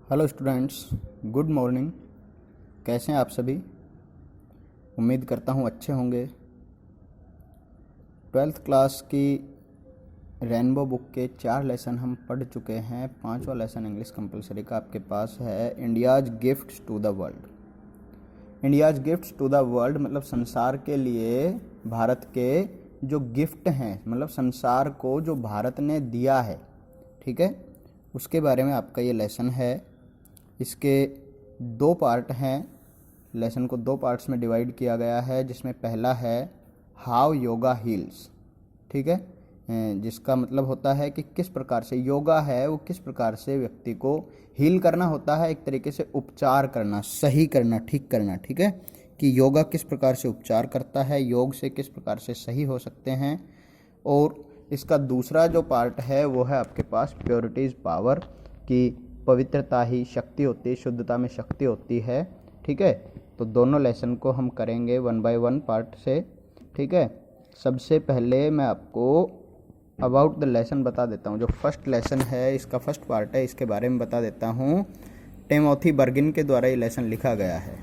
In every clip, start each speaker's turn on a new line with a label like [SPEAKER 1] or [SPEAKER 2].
[SPEAKER 1] Hello students, good morning. कैसे हैं आप सभी? उम्मीद करता हूँ अच्छे होंगे। 12th क्लास की रेनबो बुक के 4 लेसन हम पढ़ चुके हैं। 5वां लेसन इंग्लिश कंपलसरी का आपके पास है, India's gifts to the world. India's gifts to the world मतलब संसार के लिए भारत के जो गिफ्ट हैं, मतलब संसार को जो भारत ने दिया है, ठीक है, उसके बारे में आपका ये लेसन है। इसके 2 पार्ट हैं। लेसन को 2 पार्ट्स में डिवाइड किया गया है, जिसमें पहला है हाउ योगा हील्स, ठीक है, जिसका मतलब होता है कि किस प्रकार से योगा है वो किस प्रकार से व्यक्ति को हील करना होता है, एक तरीके से उपचार करना, सही करना, ठीक करना, ठीक है, कि योगा किस प्रकार से उपचार करता है, योग से किस प्रकार से सही हो सकते हैं। और इसका दूसरा जो पार्ट है वो है आपके पास प्योरिटी इज़ पावर, की पवित्रता ही शक्ति होती है, शुद्धता में शक्ति होती है, ठीक है। तो दोनों लेसन को हम करेंगे 1 बाय 1 पार्ट से, ठीक है। सबसे पहले मैं आपको अबाउट द लेसन बता देता हूँ। जो फर्स्ट लेसन है, इसका फर्स्ट पार्ट है, इसके बारे में बता देता हूँ। टिमोथी बर्गिन के द्वारा ये लेसन लिखा गया है,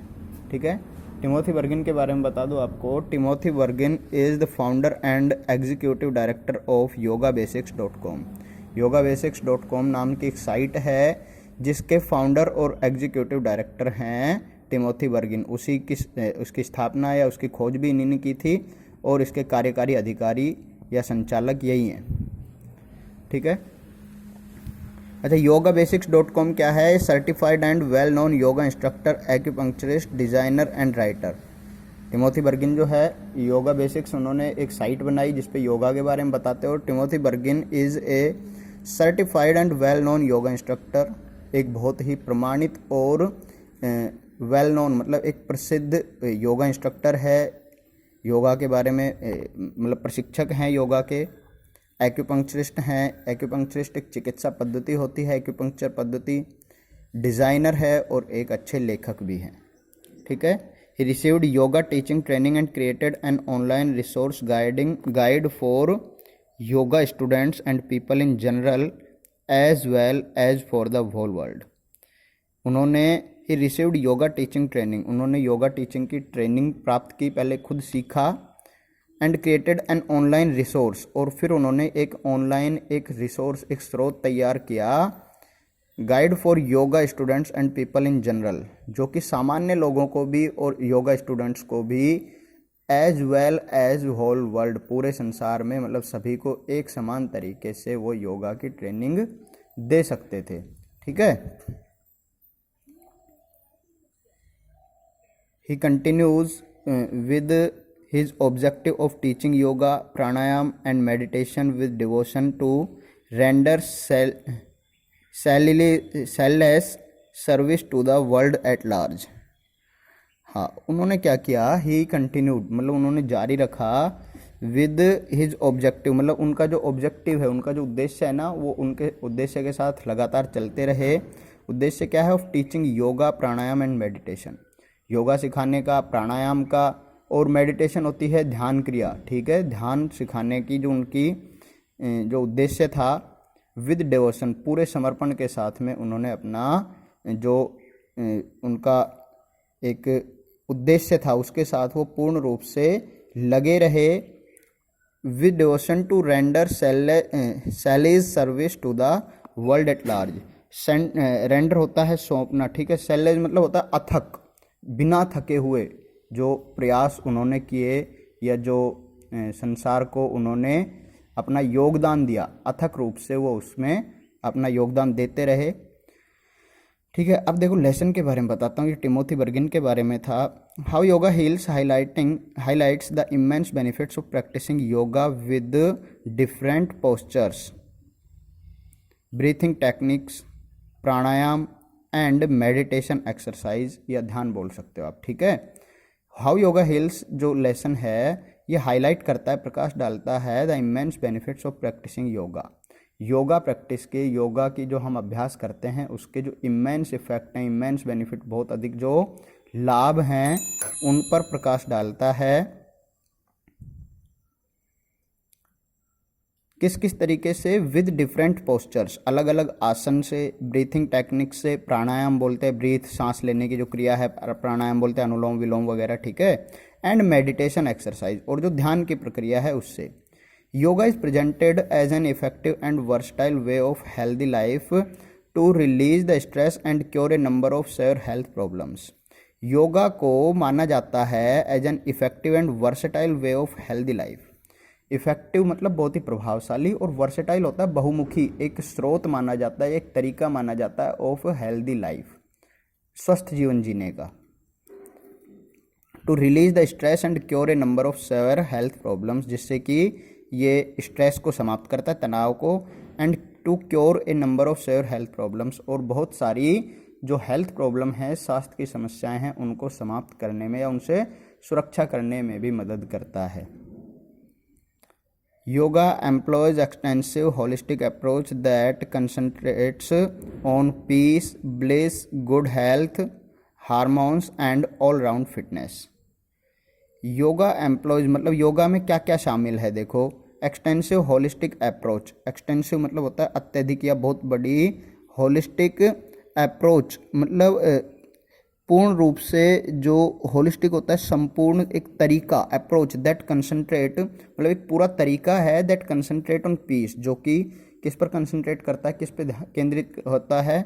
[SPEAKER 1] ठीक है। टिमोथी बर्गिन के बारे में बता दूं आपको। Timothy Burgin is the founder and executive director of yogabasics.com। yogabasics.com नाम की एक साइट है जिसके फाउंडर और एग्जीक्यूटिव डायरेक्टर हैं टिमोथी बर्गिन। उसकी स्थापना या उसकी खोज भी इन्हीं ने की थी और इसके कार्यकारी अधिकारी या संचालक यही हैं, ठीक है। अच्छा, yogabasics.com क्या है? Certified and well known yoga instructor, acupuncturist, designer and writer. Timothy Burgin जो है, योगा बेसिक्स उन्होंने एक साइट बनाई जिस पे योगा के बारे में बताते हो। Timothy Burgin is a certified and well known yoga instructor, एक बहुत ही प्रमाणित और वेल नोन मतलब एक प्रसिद्ध योगा इंस्ट्रक्टर है। योगा के बारे में मतलब प्रशिक्षक हैं योगा के। एक्यूपंक्चरिस्ट हैं, एक्यूपंक्चरिस्ट एक चिकित्सा पद्धति होती है, एक्यूपंक्चर पद्धति। डिज़ाइनर है और एक अच्छे लेखक भी हैं, ठीक है। He received yoga teaching training and created an online resource guide for yoga students and people in general as well as for the whole world. उन्होंने ही रिसीव्ड योगा टीचिंग ट्रेनिंग, उन्होंने योगा टीचिंग की training प्राप्त की, पहले खुद सीखा। And created an online resource, और फिर उन्होंने एक ऑनलाइन एक रिसोर्स, एक स्रोत तैयार किया, guide for yoga students and people in general, जो कि सामान्य लोगों को भी और योगा स्टूडेंट्स को भी as well as whole world, पूरे संसार में मतलब सभी को एक समान तरीके से वो योगा की ट्रेनिंग दे सकते थे, ठीक है। ही continues with his objective of teaching yoga, pranayam and meditation with devotion to render selfless service to the world at large। हाँ, उन्होंने क्या किया? ही कंटिन्यूड मतलब उन्होंने जारी रखा विद हिज ऑब्जेक्टिव, मतलब उनका जो ऑब्जेक्टिव है, उनका जो उद्देश्य है ना, वो उनके उद्देश्य के साथ लगातार चलते रहे। उद्देश्य क्या है? Of teaching yoga, pranayama and meditation, yoga सिखाने का, प्राणायाम का, और मेडिटेशन होती है ध्यान क्रिया, ठीक है, ध्यान सिखाने की जो उनकी जो उद्देश्य था, विद डिवोशन, पूरे समर्पण के साथ में उन्होंने अपना जो उनका एक उद्देश्य था उसके साथ वो पूर्ण रूप से लगे रहे। With devotion to render selfless service to the world at large. Render होता है सौंपना, ठीक है, सेलेज मतलब होता है अथक, बिना थके हुए जो प्रयास उन्होंने किए या जो संसार को उन्होंने अपना योगदान दिया, अथक रूप से वो उसमें अपना योगदान देते रहे, ठीक है। अब देखो लेसन के बारे में बताता हूँ। ये टिमोथी बर्गिन के बारे में था। How yoga heals highlights the immense benefits of practising yoga with different postures, breathing techniques, pranayama and meditation exercise, या ध्यान बोल सकते हो आप, ठीक है। हाउ योगा हील्स जो लेसन है ये हाईलाइट करता है, प्रकाश डालता है the immense benefits of practising yoga, yoga practice के, योगा की जो हम अभ्यास करते हैं उसके जो इमेंस इफेक्ट हैं, इमेंस बेनिफिट, बहुत अधिक जो लाभ हैं उन पर प्रकाश डालता है। किस किस तरीके से, विद डिफरेंट पोस्चर्स, अलग अलग आसन से, ब्रीथिंग टेक्निक से, प्राणायाम बोलते हैं ब्रीथ सांस लेने की जो क्रिया है, प्राणायाम बोलते हैं अनुलोम विलोम वगैरह, ठीक है, एंड मेडिटेशन एक्सरसाइज, और जो ध्यान की प्रक्रिया है उससे। Yoga is presented as an effective and versatile way of healthy life to release the stress and cure a number of severe health problems. Yoga को माना जाता है as an effective and versatile way of healthy life. Effective मतलब बहुत ही प्रभावशाली, और versatile होता है बहुमुखी, एक स्रोत माना जाता है, एक तरीका माना जाता है ऑफ हेल्दी लाइफ, स्वस्थ जीवन जीने का। To release the stress and cure a number of severe health problems, जिससे कि ये स्ट्रेस को समाप्त करता है, तनाव को, and to cure a number of severe health problems, और बहुत सारी जो हेल्थ प्रॉब्लम है, स्वास्थ्य की समस्याएं हैं, उनको समाप्त करने में या उनसे सुरक्षा करने में भी मदद करता है। Yoga employs extensive holistic approach that concentrates on peace, bliss, good health, hormones and all-round fitness. Yoga employees मतलब योगा में क्या क्या शामिल है, देखो, एक्सटेंसिव होलिस्टिक अप्रोच, एक्सटेंसिव मतलब होता है अत्यधिक या बहुत बड़ी, होलिस्टिक अप्रोच मतलब पूर्ण रूप से, जो होलिस्टिक होता है संपूर्ण, एक तरीका, अप्रोच दैट कंसंट्रेट मतलब एक पूरा तरीका है, दैट कंसंट्रेट ऑन पीस, जो कि किस पर कंसंट्रेट करता है, किस पे केंद्रित होता है,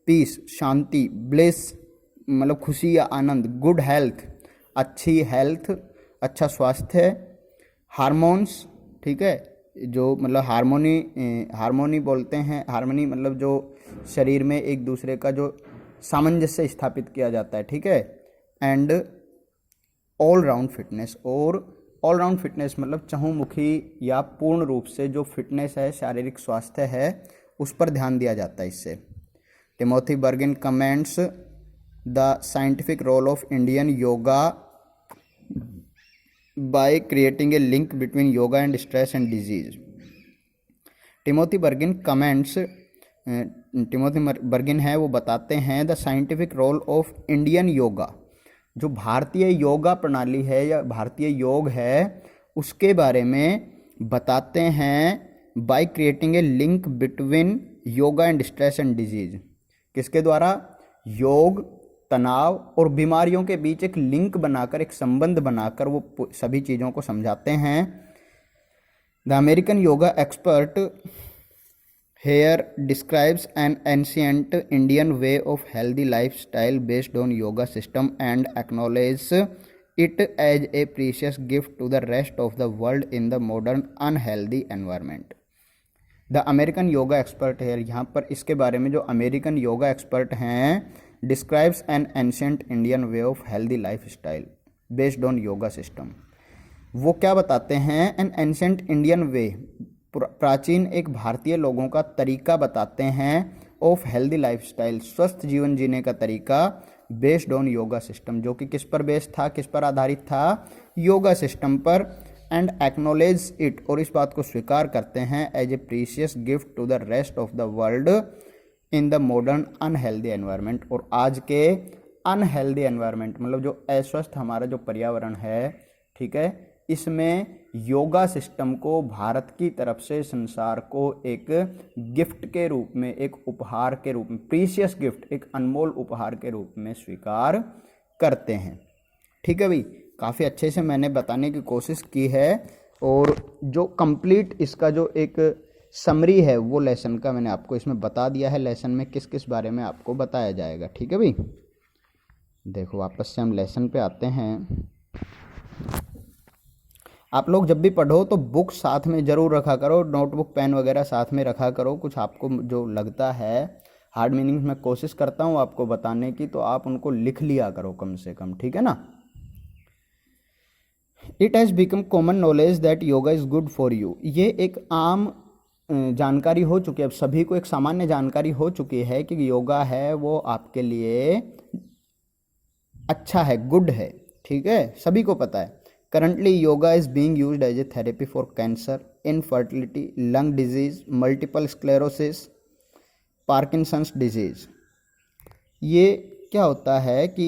[SPEAKER 1] पीस शांति, ब्लिस मतलब खुशी या आनंद, गुड हेल्थ अच्छी हेल्थ, अच्छा स्वास्थ्य, हार्मोन्स, ठीक है, जो मतलब हार्मोनी बोलते हैं, हार्मनी मतलब जो शरीर में एक दूसरे का जो सामंजस्य स्थापित किया जाता है, ठीक है, एंड ऑल राउंड फिटनेस, और ऑल राउंड फिटनेस मतलब चहुमुखी या पूर्ण रूप से जो फिटनेस है, शारीरिक स्वास्थ्य है, उस पर ध्यान दिया जाता है इससे। Timothy Burgin comments the scientific role of Indian yoga by creating a link between yoga and stress and disease. Timothy Burgin comments, Timothy Burgin है, वो बताते हैं the scientific role of Indian yoga, जो भारतीय योगा प्रणाली है या भारतीय योग है, उसके बारे में बताते हैं, bye creating a link between yoga and stress and disease. किसके द्वारा? योग, तनाव और बीमारियों के बीच एक लिंक बनाकर, एक संबंध बनाकर वो सभी चीज़ों को समझाते हैं। The American yoga expert here describes an ancient Indian way of healthy lifestyle based on yoga system and acknowledges it as a precious gift to the rest of the world in the modern unhealthy environment. The American yoga expert here, यहाँ पर इसके बारे में जो American yoga expert हैं, describes an ancient Indian way of healthy lifestyle based on yoga system. वो क्या बताते हैं? an ancient Indian way, प्राचीन एक भारतीय लोगों का तरीका बताते हैं, ऑफ हेल्दी लाइफस्टाइल, स्वस्थ जीवन जीने का तरीका, बेस्ड ऑन योगा सिस्टम, जो कि किस पर बेस्ड था, किस पर आधारित था? योगा सिस्टम पर, एंड एक्नॉलेज इट, और इस बात को स्वीकार करते हैं, as a precious gift to the rest of the world in the modern unhealthy environment. और आज के अनहेल्दी एनवायरनमेंट मतलब जो अस्वस्थ हमारा जो पर्यावरण है, ठीक है, इसमें योगा सिस्टम को भारत की तरफ से संसार को एक गिफ्ट के रूप में, एक उपहार के रूप में, प्रीशियस गिफ्ट, एक अनमोल उपहार के रूप में स्वीकार करते हैं। ठीक है भाई, काफ़ी अच्छे से मैंने बताने की कोशिश की है, और जो कंप्लीट इसका जो एक समरी है वो लेसन का मैंने आपको इसमें बता दिया है, लेसन में किस किस बारे में आपको बताया जाएगा। ठीक है भाई, देखो वापस से हम लेसन पे आते हैं। आप लोग जब भी पढ़ो तो बुक साथ में ज़रूर रखा करो, नोटबुक पेन वगैरह साथ में रखा करो। कुछ आपको जो लगता है हार्ड मीनिंग्स मैं कोशिश करता हूँ आपको बताने की, तो आप उनको लिख लिया करो कम से कम, ठीक है ना। It has become common knowledge that yoga is good for you, ये एक आम जानकारी हो चुकी है, अब सभी को एक सामान्य जानकारी हो चुकी है कि योगा है वो आपके लिए अच्छा है, गुड है, ठीक है, सभी को पता है। Currently, yoga is being used as a therapy for cancer, infertility, lung disease, multiple sclerosis, Parkinson's disease. ये क्या होता है कि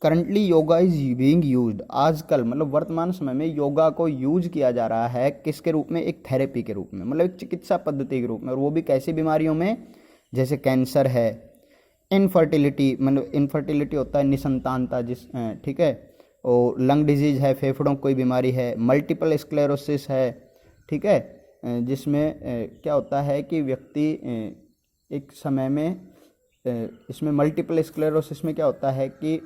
[SPEAKER 1] currently yoga is being used, आजकल मतलब वर्तमान समय में योगा को यूज किया जा रहा है किसके रूप में, एक थेरेपी के रूप में, मतलब एक चिकित्सा पद्धति के रूप में, और वो भी कैसी बीमारियों में, जैसे कैंसर है, इनफर्टिलिटी, मतलब इनफर्टिलिटी होता है निसंतानता जिस, ठीक है, और लंग डिजीज है, फेफड़ों की कोई बीमारी है, मल्टीपल स्क्लेरोसिस है, ठीक है, जिसमें क्या होता है कि व्यक्ति एक समय में, इसमें मल्टीपल स्क्लेरोसिस में क्या होता है कि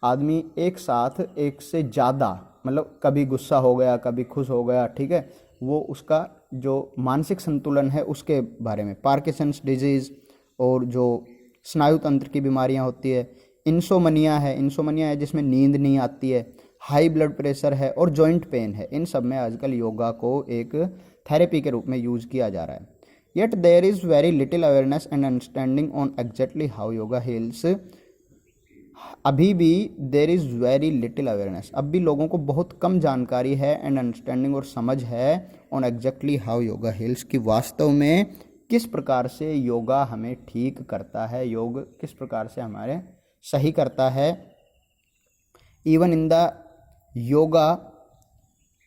[SPEAKER 1] आदमी एक साथ एक से ज़्यादा, मतलब कभी गुस्सा हो गया, कभी खुश हो गया, ठीक है, वो उसका जो मानसिक संतुलन है उसके बारे में, पार्किंसंस डिजीज़, और जो स्नायु तंत्र की बीमारियां होती है, इंसोमनिया है जिसमें नींद नहीं आती है, हाई ब्लड प्रेशर है, और जॉइंट पेन है, इन सब में आजकल योगा को एक थेरेपी के रूप में यूज किया जा रहा है। Yet there is very little awareness and understanding on exactly how yoga heals, अभी भी there is very little awareness, अब भी लोगों को बहुत कम जानकारी है एंड अंडरस्टैंडिंग और समझ है on exactly how yoga heels, कि वास्तव में किस प्रकार से योगा हमें ठीक करता है, योग किस प्रकार से हमारे सही करता है। Even in the yoga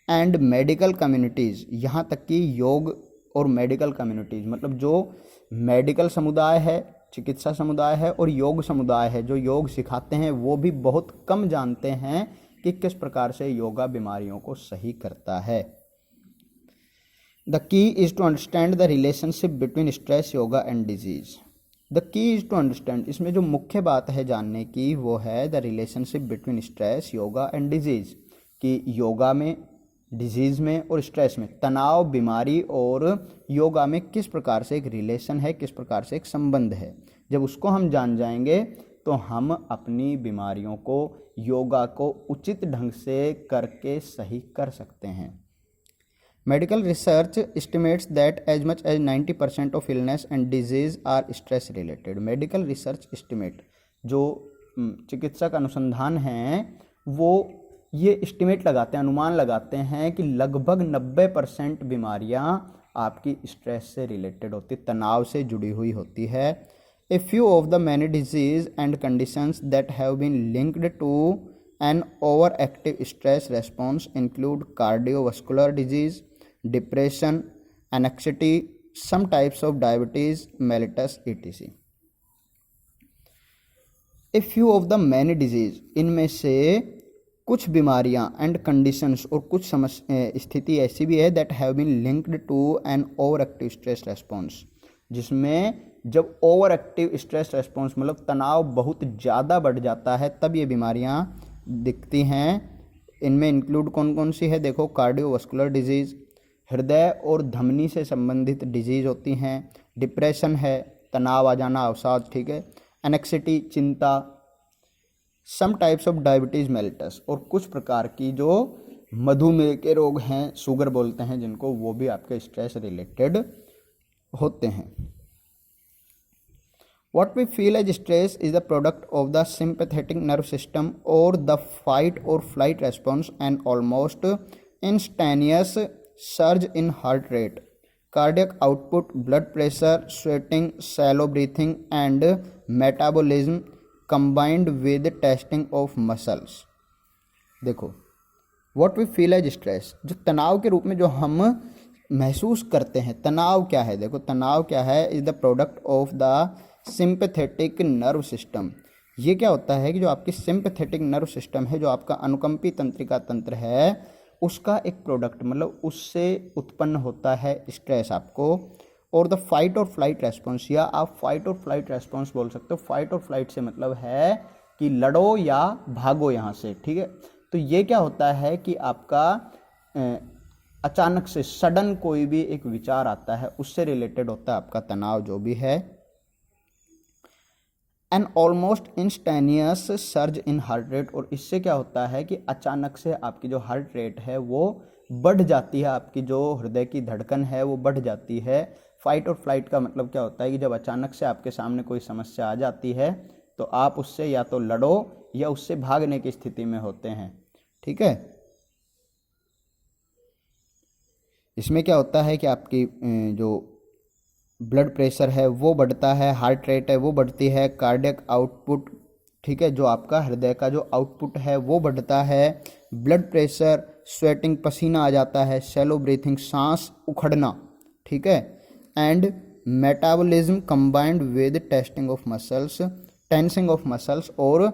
[SPEAKER 1] and medical communities, यहाँ तक कि योग और मेडिकल कम्युनिटीज़, मतलब जो मेडिकल समुदाय है, चिकित्सा समुदाय है, और योग समुदाय है जो योग सिखाते हैं, वो भी बहुत कम जानते हैं कि किस प्रकार से योगा बीमारियों को सही करता है। The key is to understand the relationship between stress, yoga and disease. The key is to understand, इसमें जो मुख्य बात है जानने की वो है the relationship between stress, yoga and disease, कि योगा में, डिजीज़ में और स्ट्रेस में, तनाव, बीमारी और योगा में किस प्रकार से एक रिलेशन है, किस प्रकार से एक संबंध है। जब उसको हम जान जाएंगे तो हम अपनी बीमारियों को, योगा को उचित ढंग से करके सही कर सकते हैं। Medical research estimates that as much as 90% of illness and disease are stress related. Medical research estimate, जो चिकित्सक अनुसंधान हैं, वो ये एस्टिमेट लगाते हैं, अनुमान लगाते हैं कि लगभग 90% बीमारियां आपकी स्ट्रेस से रिलेटेड होती, तनाव से जुड़ी हुई होती है। A few of the many disease and conditions that have been linked to an over active stress response include cardiovascular disease, depression, anxiety, some types of diabetes mellitus etc. A few of the many disease, इनमें से कुछ बीमारियां and conditions और कुछ स्थिति ऐसी भी है that have been linked to an over active stress response, जिसमें जब ओवर एक्टिव स्ट्रेस रेस्पॉन्स मतलब तनाव बहुत ज़्यादा बढ़ जाता है तब ये बीमारियां दिखती हैं। इनमें इंक्लूड कौन कौन सी है, देखो, कार्डियोवास्कुलर डिजीज़, हृदय और धमनी से संबंधित डिजीज़ होती हैं, डिप्रेशन है, तनाव आ जाना, अवसाद, ठीक है, एनेक्सिटी, चिंता, some types of diabetes mellitus, और कुछ प्रकार की जो मधुमेह के रोग हैं, शुगर बोलते हैं जिनको, वो भी आपके स्ट्रेस रिलेटेड होते हैं। What we feel as stress is the product of the sympathetic nerve system or the fight or flight response, and almost instantaneous surge in heart rate, cardiac output, blood pressure, sweating, shallow breathing and metabolism combined with testing of muscles। देखो, what we feel as stress, जो तनाव के रूप में जो हम महसूस करते हैं, तनाव क्या है, देखो तनाव क्या है, is the product of the sympathetic nerve system. ये क्या होता है कि जो आपकी सिंपैथेटिक नर्व सिस्टम है, जो आपका अनुकंपी तंत्रिका तंत्र है, उसका एक प्रोडक्ट, मतलब उससे उत्पन्न होता है स्ट्रेस आपको। और द फाइट और फ्लाइट रेस्पॉन्स, या आप फाइट और फ्लाइट रेस्पॉन्स बोल सकते हो। फाइट और फ्लाइट से मतलब है कि लड़ो या भागो यहाँ से, ठीक है। तो ये क्या होता है कि आपका अचानक से सडन कोई भी एक विचार आता है, उससे रिलेटेड होता है आपका तनाव जो भी है। An almost instantaneous surge in heart rate, और इससे क्या होता है कि अचानक से आपकी जो हार्ट रेट है वो बढ़ जाती है, आपकी जो हृदय की धड़कन है वो बढ़ जाती है। फाइट और फ्लाइट का मतलब क्या होता है कि जब अचानक से आपके सामने कोई समस्या आ जाती है तो आप उससे या तो लड़ो या उससे भागने की स्थिति में होते हैं, ठीक है। इसमें क्या होता है कि आपकी जो ब्लड प्रेशर है वो बढ़ता है, हार्ट रेट है वो बढ़ती है, कार्डियक आउटपुट, ठीक है, जो आपका हृदय का जो आउटपुट है वो बढ़ता है, ब्लड प्रेशर, स्वेटिंग, पसीना आ जाता है, शैलो ब्रीथिंग, सांस उखड़ना, ठीक है, and metabolism combined with testing of muscles, tensing of muscles, और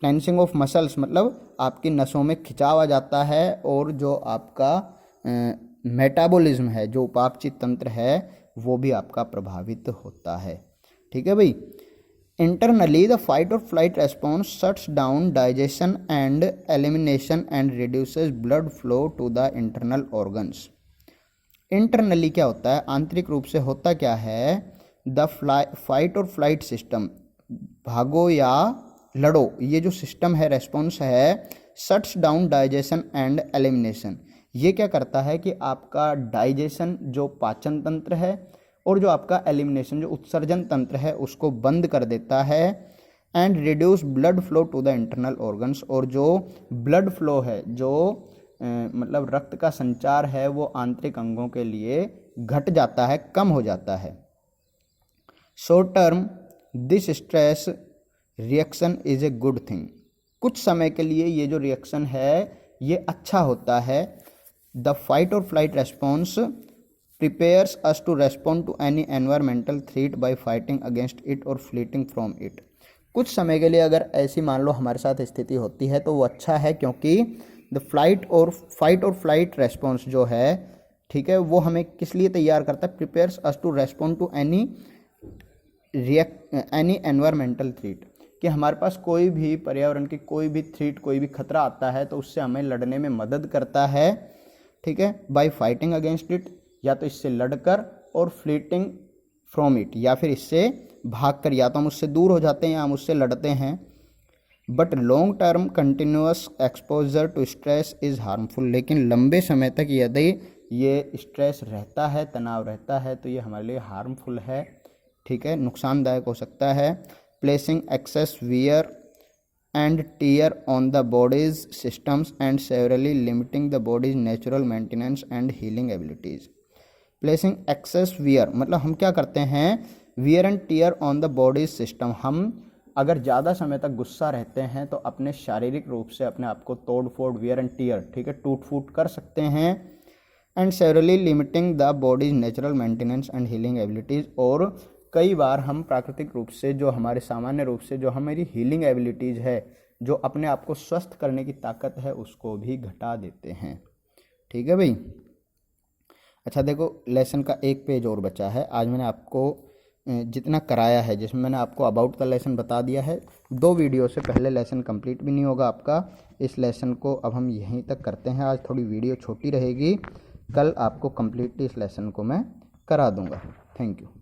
[SPEAKER 1] टेंसिंग ऑफ मसल्स मतलब आपकी नसों में खिंचाव आ जाता है, और जो आपका मेटाबॉलिज्म है, जो उपापचय तंत्र है, वो भी आपका प्रभावित होता है। ठीक है भाई। इंटरनली द फाइट और flight response shuts down digestion and elimination and reduces blood flow to the internal organs. Internally क्या होता है, आंतरिक रूप से होता क्या है, द फाइट और फ्लाइट सिस्टम, भागो या लड़ो, ये जो सिस्टम है, रेस्पॉन्स है, shuts down digestion and elimination, ये क्या करता है कि आपका डाइजेशन जो पाचन तंत्र है और जो आपका एलिमिनेशन जो उत्सर्जन तंत्र है उसको बंद कर देता है, and reduce blood flow to the internal organs, और जो ब्लड फ्लो है, जो मतलब रक्त का संचार है, वो आंतरिक अंगों के लिए घट जाता है, कम हो जाता है। Short term this stress reaction is a good thing, कुछ समय के लिए ये जो रिएक्शन है ये अच्छा होता है। द फाइट और flight response prepares us to respond to any environmental threat by fighting against it or fleeing from it। कुछ समय के लिए अगर ऐसी मान लो हमारे साथ स्थिति होती है तो वो अच्छा है, क्योंकि द फाइट और फ्लाइट रेस्पॉन्स जो है, ठीक है, वो हमें किस लिए तैयार करता है, prepares us to respond to any environmental threat, कि हमारे पास कोई भी पर्यावरण की कोई भी थ्रेट, कोई भी खतरा आता है तो उससे हमें लड़ने में मदद करता है। ठीक है, बाय फाइटिंग अगेंस्ट इट, या तो इससे लड़कर, और फ्लीटिंग फ्रॉम इट, या फिर इससे भागकर, या तो हम उससे दूर हो जाते हैं या हम उससे लड़ते हैं। But long term continuous exposure to stress is harmful, लेकिन लंबे समय तक यदि ये स्ट्रेस रहता है, तनाव रहता है, तो ये हमारे लिए हार्मफुल है। ठीक है, नुकसानदायक हो सकता है। Placing excess wear and tear on the body's systems and severely limiting the body's natural maintenance and healing abilities। Placing excess wear मतलब हम क्या करते हैं, wear and tear on the body's system, हम अगर ज़्यादा समय तक गुस्सा रहते हैं तो अपने शारीरिक रूप से अपने आप को तोड़ फोड़, wear and tear, ठीक है, टूट फूट कर सकते हैं। and severely limiting the body's natural maintenance and healing abilities, और कई बार हम प्राकृतिक रूप से, जो हमारे सामान्य रूप से जो हमारी हीलिंग एबिलिटीज़ है, जो अपने आप को स्वस्थ करने की ताकत है, उसको भी घटा देते हैं। ठीक है भाई। अच्छा देखो, लेसन का एक पेज और बचा है। आज मैंने आपको जितना कराया है, जिसमें मैंने आपको अबाउट का लेसन बता दिया है, 2 वीडियो से पहले लेसन कंप्लीट भी नहीं होगा आपका। इस लेसन को अब हम यहीं तक करते हैं। आज थोड़ी वीडियो छोटी रहेगी, कल आपको कंप्लीटली इस लेसन को मैं करा दूँगा। Thank you.